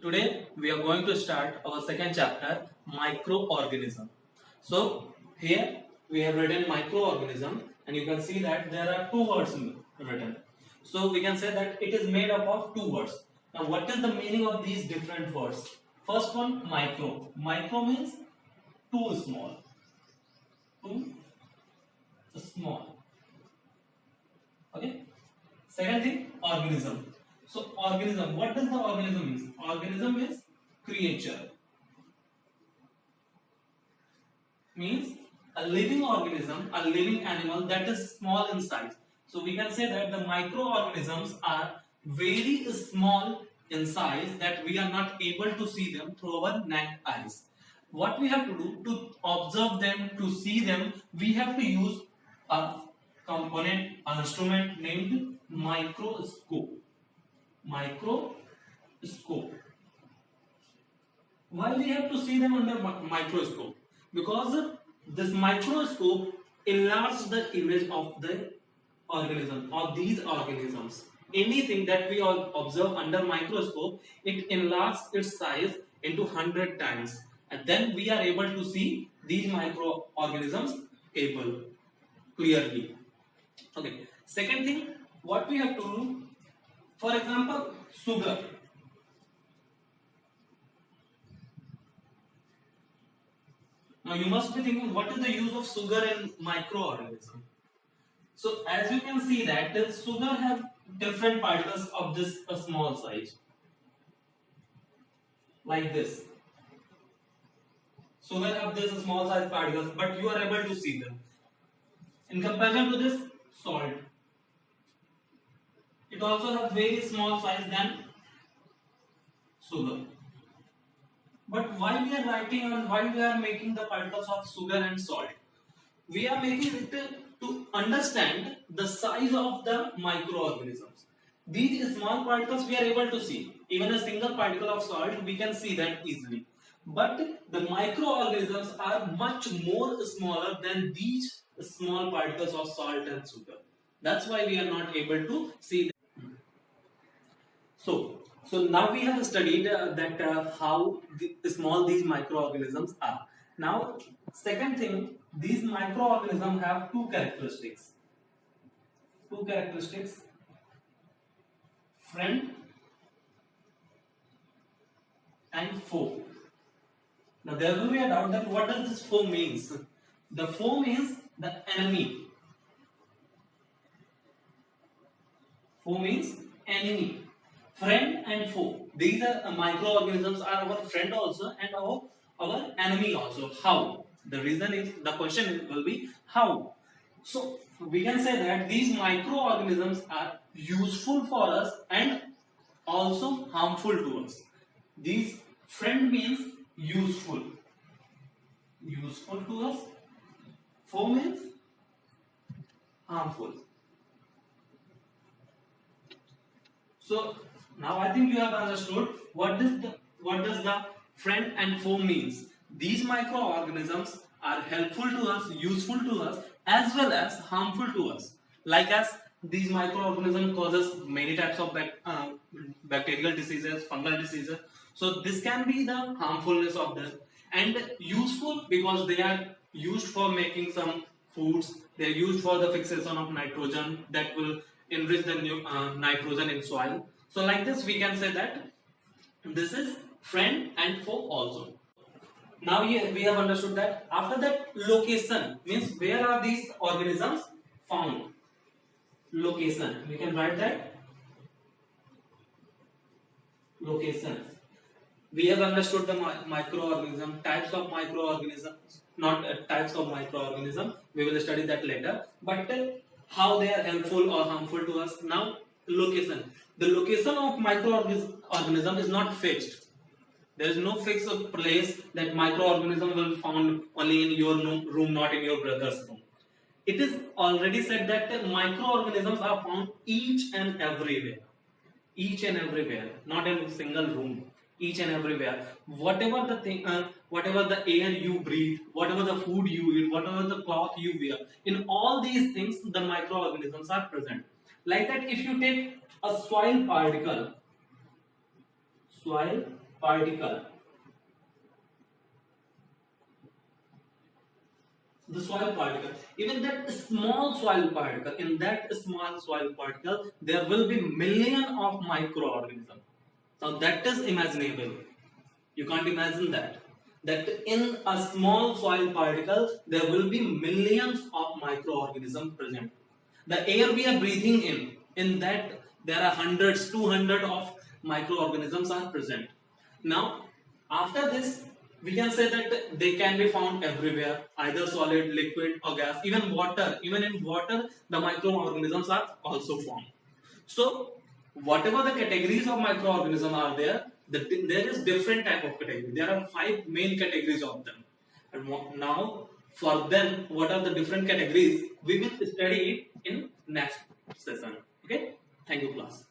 Today we are going to start our second chapter, microorganism. So here we have written microorganism and you can see that there are two words written. So we can say that it is made up of two words. Now what is the meaning of these different words? First one, micro. Micro means too small. Too small. Okay. Second thing, organism. So organism, what does the organism mean? Organism is creature. Means a living organism, a living animal that is small in size. So we can say that the microorganisms are very small in size that we are not able to see them through our naked eyes. What we have to do to observe them, to see them, we have to use a component, an instrument named microscope. Microscope. Why we have to see them under microscope? Because this microscope enlarges the image of the organism, of these organisms. Anything that we observe under microscope, it enlarges its size into 100 times, and then we are able to see these microorganisms clearly. Okay. Second thing, what we have to do, for example, sugar. Now you must be thinking, what is the use of sugar in microorganism? So as you can see that the sugar have different particles of this small size, like this. Sugar have this small size particles, but you are able to see them. In comparison to this salt, it also have very small size than sugar. But why we are writing and why we are making the particles of sugar and salt? We are making it to understand the size of the microorganisms. These small particles we are able to see. Even a single particle of salt, we can see that easily. But the microorganisms are much more smaller than these small particles of salt and sugar. That's why we are not able to see them. So now we have studied that how small these microorganisms are. Now, second thing, these microorganisms have two characteristics. Two characteristics: friend and foe. Now there will be a doubt that what does this foe means? The foe means the enemy. Foe means enemy. Friend and foe. These are microorganisms are our friend also and our enemy also. How? The reason is, the question will be how. So we can say that these microorganisms are useful for us and also harmful to us. These friend means useful. Useful to us. Foe means harmful. So now I think you have understood what does the friend and foe means. These microorganisms are helpful to us, useful to us, as well as harmful to us. Like as these microorganisms causes many types of bacterial diseases, fungal diseases. So this can be the harmfulness of them, and useful because they are used for making some foods. They are used for the fixation of nitrogen that will enrich the nitrogen in soil. So like this we can say that this is friend and foe also. Now we have understood that. After that, location means where are these organisms found. Location, we can write that. Location. We have understood the microorganism, types of microorganisms, not types of microorganism. We will study that later. But how they are helpful or harmful to us. Now, location. The location of microorganism is not fixed. There is no fixed place that microorganism will be found only in your room, not in your brother's room. It is already said that microorganisms are found each and everywhere. Each and everywhere, not in a single room. Each and everywhere. Whatever the thing, whatever the air you breathe, whatever the food you eat, whatever the cloth you wear, in all these things, the microorganisms are present. Like that, if you take a soil particle, soil particle. The soil particle, even that small soil particle, in that small soil particle, there will be million of microorganisms. Now that is imaginable. You can't imagine that. That in a small soil particle, there will be millions of microorganisms present. The air we are breathing in that there are hundreds, 200 of microorganisms are present. Now, after this, we can say that they can be found everywhere, either solid, liquid, or gas, even water. Even in water, the microorganisms are also found. So, whatever the categories of microorganisms are there, there is different type of category. There are 5 main categories of them. And now, for them, what are the different categories? We will study it in next session. Okay? Thank you, class.